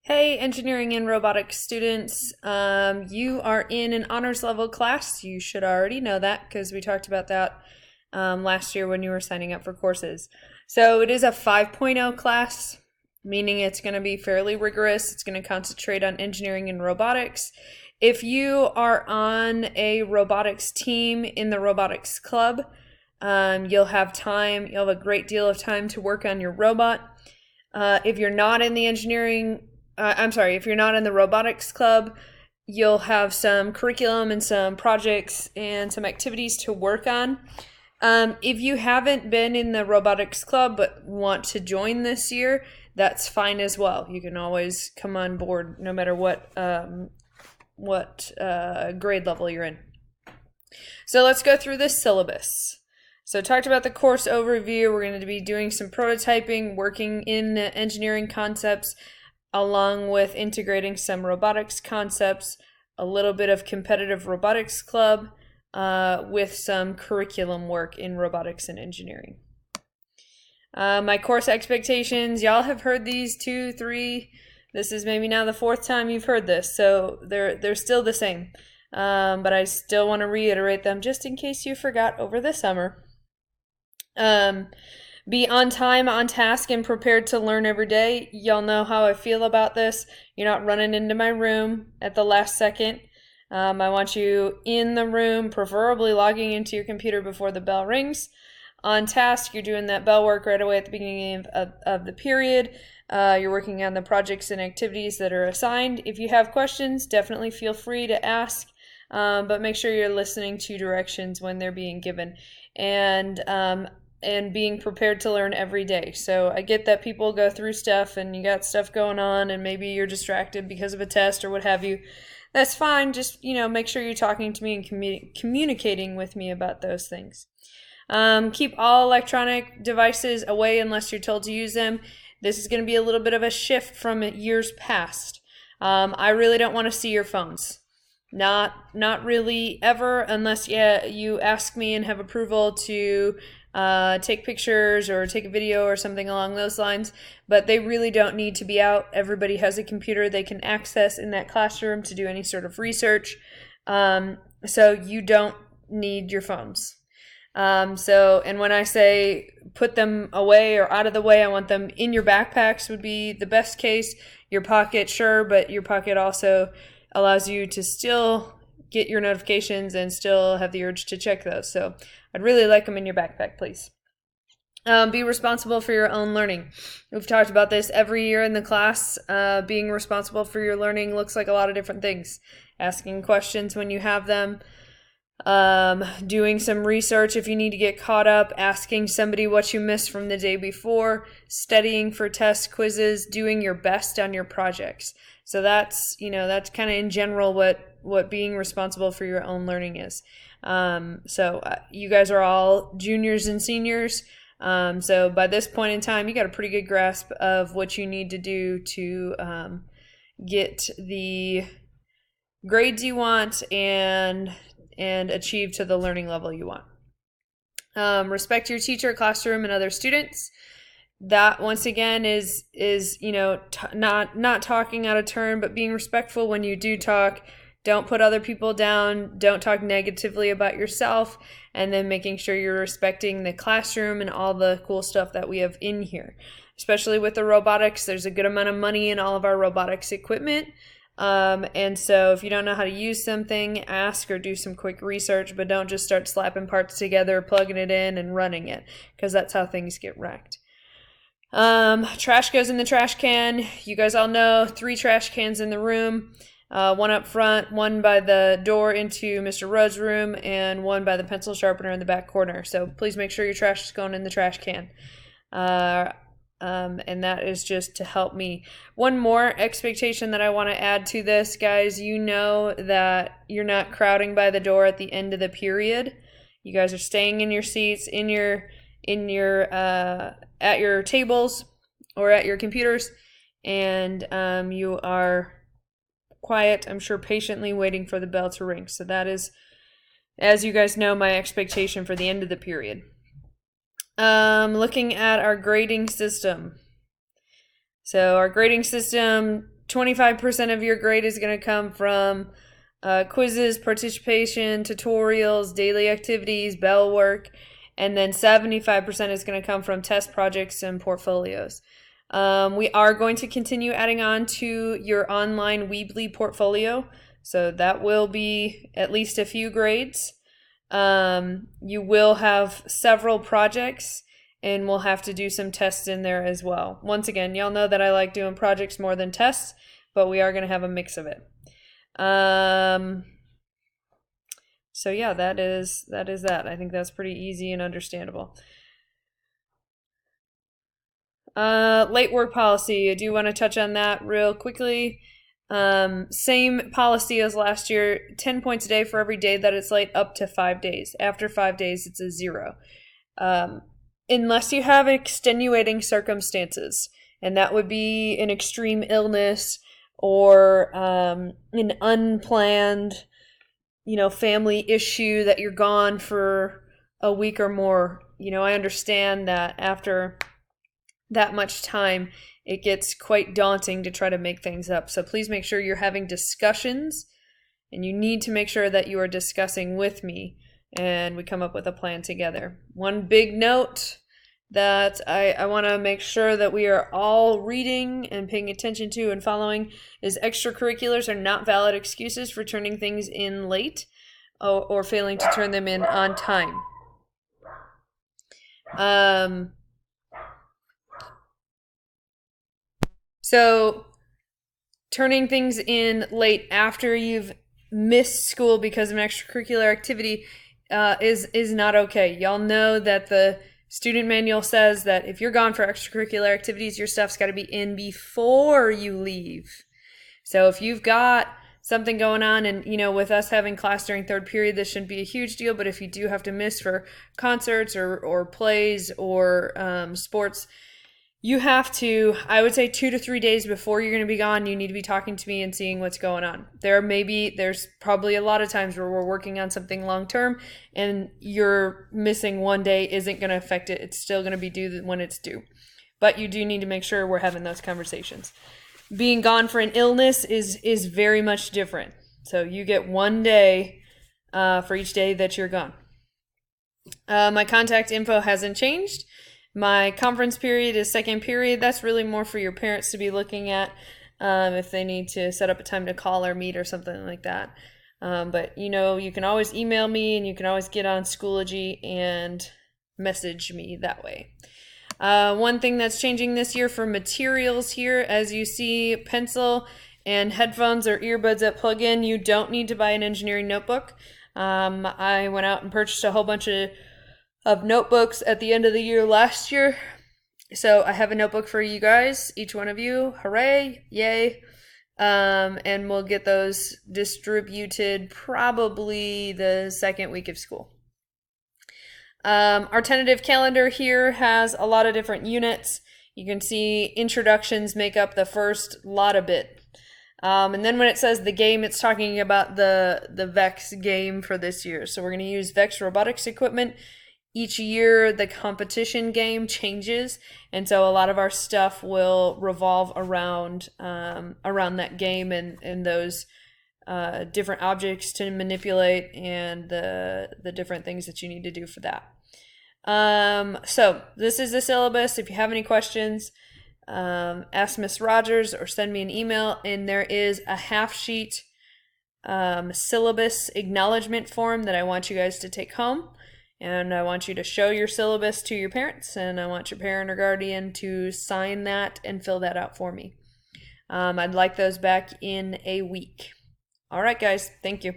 Hey, engineering and robotics students, you are in an honors level class. You should already know that because we talked about that last year when you were signing up for courses. So it is a 5.0 class, meaning it's going to be fairly rigorous. It's going to concentrate on engineering and robotics. If you are on a robotics team in the robotics club, you'll have a great deal of time to work on your robot. If you're not in the if you're not in the robotics club, you'll have some curriculum and some projects and some activities to work on. If you haven't been in the robotics club but want to join this year, that's fine as well. You can always come on board no matter what grade level you're in. So let's go through this syllabus. So talked about the course overview. We're going to be doing some prototyping, working in engineering concepts, along with integrating some robotics concepts, a little bit of competitive robotics club, with some curriculum work in robotics and engineering. My course expectations, y'all have heard these 2, 3, this is maybe now the 4th time you've heard this, so they're still the same. But I still want to reiterate them just in case you forgot over the summer. Be on time, on task, and prepared to learn every day. Y'all know how I feel about this. You're not running into my room at the last second. I want you in the room, preferably logging into your computer before the bell rings. On task, you're doing that bell work right away at the beginning of the period. You're working on the projects and activities that are assigned. If you have questions, definitely feel free to ask, but make sure you're listening to directions when they're being given. And being prepared to learn every day. So I get that people go through stuff and you got stuff going on and maybe you're distracted because of a test or what have you. That's fine. Just, make sure you're talking to me and communicating with me about those things. Keep all electronic devices away unless you're told to use them. This is going to be a little bit of a shift from years past. I really don't want to see your phones. Not really ever, unless you ask me and have approval to take pictures or take a video or something along those lines, but they really don't need to be out. Everybody has a computer they can access in that classroom to do any sort of research, so you don't need your phones. And when I say put them away or out of the way, I want them in your backpacks would be the best case. Your pocket, sure, but your pocket also allows you to still get your notifications and still have the urge to check those. So I'd really like them in your backpack, please. Be responsible for your own learning. We've talked about this every year in the class. Being responsible for your learning looks like a lot of different things. Asking questions when you have them, doing some research if you need to get caught up, asking somebody what you missed from the day before, studying for tests, quizzes, doing your best on your projects. So that's kind of in general what being responsible for your own learning is. So you guys are all juniors and seniors. So by this point in time, you got a pretty good grasp of what you need to do to get the grades you want and achieve to the learning level you want. Respect your teacher, classroom, and other students. That once again is not talking out of turn, but being respectful when you do talk. Don't put other people down. Don't talk negatively about yourself, and then making sure you're respecting the classroom and all the cool stuff that we have in here. Especially with the robotics, there's a good amount of money in all of our robotics equipment. And so if you don't know how to use something, ask or do some quick research, but don't just start slapping parts together, plugging it in, and running it, because that's how things get wrecked. Trash goes in the trash can. You guys all know 3 trash cans in the room. One up front, one by the door into Mr. Rudd's room, and one by the pencil sharpener in the back corner. So please make sure your trash is going in the trash can. And that is just to help me. One more expectation that I want to add to this, guys. You know that you're not crowding by the door at the end of the period. You guys are staying in your seats, at your tables or at your computers, and you are quiet, I'm sure patiently waiting for the bell to ring. So that is, as you guys know, my expectation for the end of the period. Looking at our grading system. So our grading system 25% of your grade is going to come from quizzes, participation, tutorials, daily activities, bell work, and then 75% is going to come from test projects and portfolios. We are going to continue adding on to your online Weebly portfolio, so that will be at least a few grades. You will have several projects, and we'll have to do some tests in there as well. Once again, y'all know that I like doing projects more than tests, but we are going to have a mix of it. So yeah, that is that. I think that's pretty easy and understandable. Late work policy. I do want to touch on that real quickly. Same policy as last year, 10 points a day for every day that it's late, up to 5 days. After 5 days, it's a 0. Unless you have extenuating circumstances, and that would be an extreme illness or an unplanned, family issue that you're gone for a week or more. I understand that after that much time, it gets quite daunting to try to make things up. So please make sure you're having discussions, and you need to make sure that you are discussing with me and we come up with a plan together. One big note that I want to make sure that we are all reading and paying attention to and following is extracurriculars are not valid excuses for turning things in late or failing to turn them in on time. So turning things in late after you've missed school because of an extracurricular activity is not okay. Y'all know that the student manual says that if you're gone for extracurricular activities, your stuff's got to be in before you leave. So if you've got something going on, and with us having class during third period, this shouldn't be a huge deal, but if you do have to miss for concerts or plays or sports, you have to, I would say 2 to 3 days before you're going to be gone, you need to be talking to me and seeing what's going on. There's probably a lot of times where we're working on something long term and you're missing 1 day isn't going to affect it. It's still going to be due when it's due. But you do need to make sure we're having those conversations. Being gone for an illness is very much different. So you get 1 day for each day that you're gone. My contact info hasn't changed. My conference period is second period. That's really more for your parents to be looking at if they need to set up a time to call or meet or something like that. But you can always email me, and you can always get on Schoology and message me that way. One thing that's changing this year for materials here, as you see, pencil and headphones or earbuds that plug in, you don't need to buy an engineering notebook. I went out and purchased a whole bunch of notebooks at the end of the year last year. So I have a notebook for you guys, each one of you. Hooray, yay. And we'll get those distributed probably the second week of school. Our tentative calendar here has a lot of different units. You can see introductions make up the first lot of it. And then when it says the game, it's talking about the VEX game for this year. So we're going to use VEX robotics equipment. Each year, the competition game changes, and so a lot of our stuff will revolve around that game and those different objects to manipulate and the different things that you need to do for that. So this is the syllabus. If you have any questions, ask Miss Rogers or send me an email, and there is a half-sheet syllabus acknowledgement form that I want you guys to take home. And I want you to show your syllabus to your parents, and I want your parent or guardian to sign that and fill that out for me. I'd like those back in a week. All right, guys. Thank you.